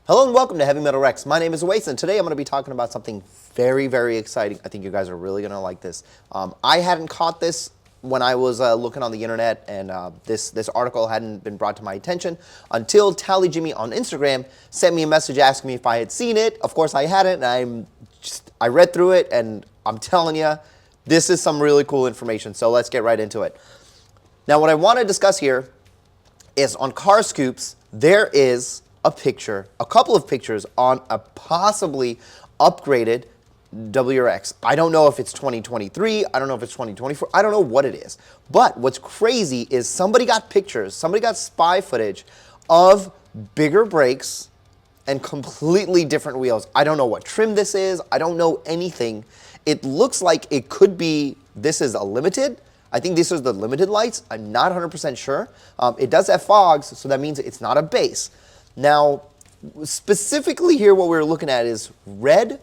Hello and welcome to Heavy Metal Rex. My name is Awais, and today I'm going to be talking about something very, very exciting. I think you guys are really going to like this. I hadn't caught this when I was looking on the internet, and this article hadn't been brought to my attention until Tally Jimmy on Instagram sent me a message asking me if I had seen it. Of course I hadn't, and I read through it, and I'm telling you, this is some really cool information, so let's get right into it. Now, what I want to discuss here is on Carscoops, there is a couple of pictures on a possibly upgraded WRX. I don't know if it's 2023, I don't know if it's 2024, I don't know what it is. But what's crazy is somebody got pictures, somebody got spy footage of bigger brakes and completely different wheels. I don't know what trim this is, I don't know anything. It looks like it could be, this is a limited. I think this is the limited lights, I'm not 100% sure. It does have fogs, so that means it's not a base. Now, specifically here, what we're looking at is red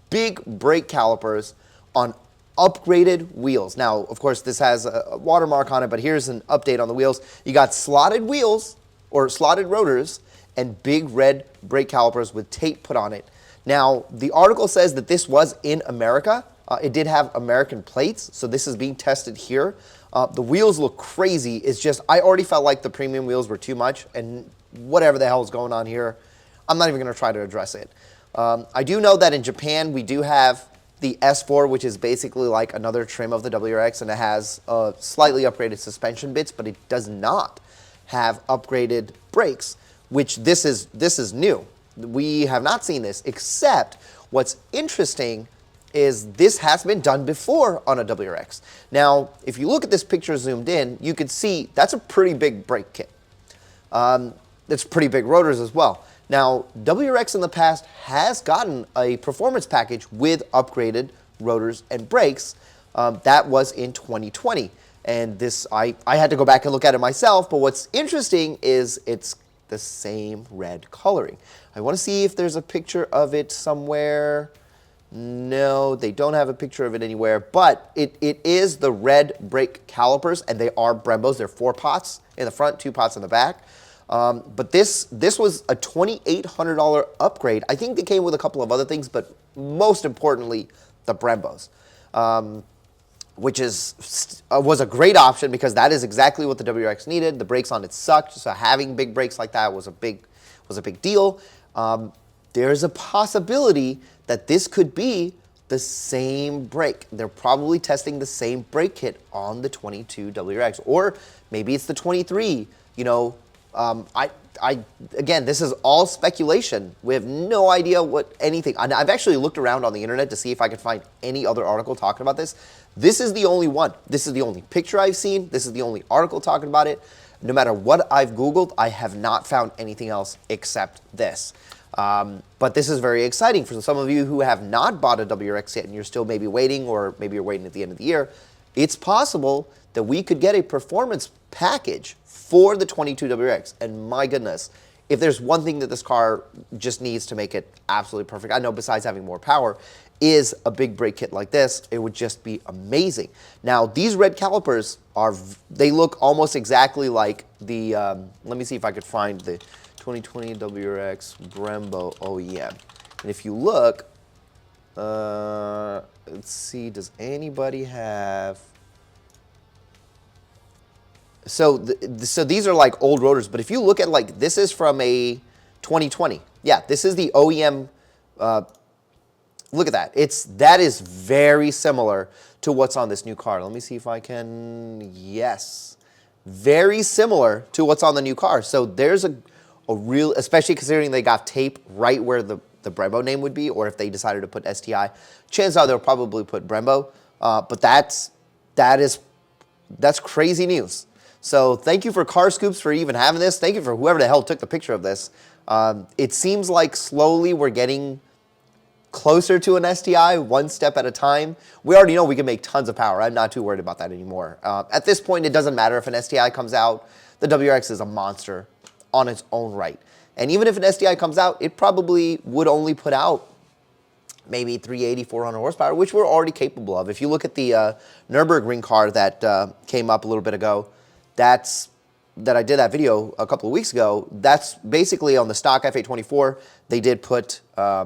big brake calipers on upgraded wheels. Now, of course, this has a watermark on it, but here's an update on the wheels. You got slotted wheels or slotted rotors and big red brake calipers with tape put on it. Now, the article says that this was in America. It did have American plates, so this is being tested here. The wheels look crazy. It's just, I already felt like the premium wheels were too much, and whatever the hell is going on here, I'm not even going to try to address it. I do know that in Japan, we do have the S4, which is basically like another trim of the WRX, and it has slightly upgraded suspension bits, but it does not have upgraded brakes, which this is new. We have not seen this, except what's interesting is this has been done before on a WRX. Now, if you look at this picture zoomed in, you can see that's a pretty big brake kit. It's pretty big rotors as well. Now, WRX in the past has gotten a performance package with upgraded rotors and brakes. That was in 2020. And this, I had to go back and look at it myself, but what's interesting is it's the same red coloring. I want to see if there's a picture of it somewhere. No, they don't have a picture of it anywhere, but it is the red brake calipers, and they are Brembos. They're 4 pots in the front, 2 pots in the back. But this was a $2,800 upgrade. I think they came with a couple of other things, but most importantly, the Brembos, which was a great option because that is exactly what the WRX needed. The brakes on it sucked, so having big brakes like that was a big deal. There's a possibility that this could be the same brake. They're probably testing the same brake kit on the 22 WRX, or maybe it's the 23. You know, again, this is all speculation. We have no idea what anything. I've actually looked around on the internet to see if I could find any other article talking about this. This is the only one. This is the only picture I've seen. This is the only article talking about it. No matter what I've Googled, I have not found anything else except this. But this is very exciting for some of you who have not bought a WRX yet and you're still maybe waiting, or maybe you're waiting at the end of the year. It's possible that we could get a performance package for the 22 WRX. And my goodness, if there's one thing that this car just needs to make it absolutely perfect, I know besides having more power, is a big brake kit like this. It would just be amazing. Now, these red calipers they look almost exactly like the, let me see if I could find the 2020 WRX Brembo OEM. And if you look, let's see, does anybody have... So these are like old rotors, but if you look at, like, this is from a 2020. Yeah, this is the OEM. Look at that. That is very similar to what's on this new car. Let me see if I can, yes. Very similar to what's on the new car. So there's a real, especially considering they got tape right where the Brembo name would be, or if they decided to put STI, chances are they'll probably put Brembo. But that's crazy news. So thank you for Carscoops for even having this. Thank you for whoever the hell took the picture of this. It seems like slowly we're getting closer to an STI, one step at a time. We already know we can make tons of power. I'm not too worried about that anymore. At this point, it doesn't matter if an STI comes out. The WRX is a monster on its own right. And even if an STI comes out, it probably would only put out maybe 380, 400 horsepower, which we're already capable of. If you look at the Nürburgring car that came up a little bit ago, that's that I did that video a couple of weeks ago, that's basically on the stock F824. They did put, I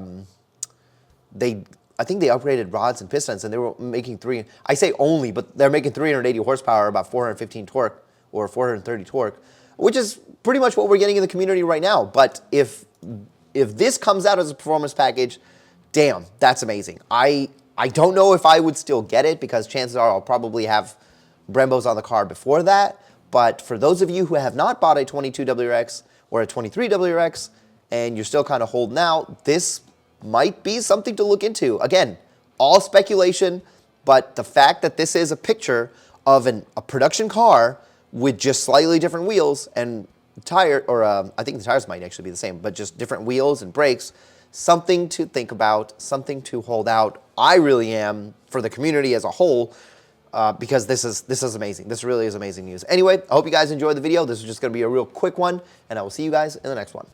think they upgraded rods and pistons, and they were making I say only, but they're making 380 horsepower, about 415 torque or 430 torque, which is pretty much what we're getting in the community right now. But if this comes out as a performance package, damn, that's amazing. I don't know if I would still get it, because chances are I'll probably have Brembos on the car before that. But for those of you who have not bought a 22 WRX or a 23 WRX and you're still kind of holding out, this might be something to look into. Again, all speculation, but the fact that this is a picture of a production car with just slightly different wheels and tire, or I think the tires might actually be the same, but just different wheels and brakes, something to think about, something to hold out. I really am, for the community as a whole, because this is amazing. This really is amazing news. Anyway, I hope you guys enjoyed the video. This is just going to be a real quick one, and I will see you guys in the next one.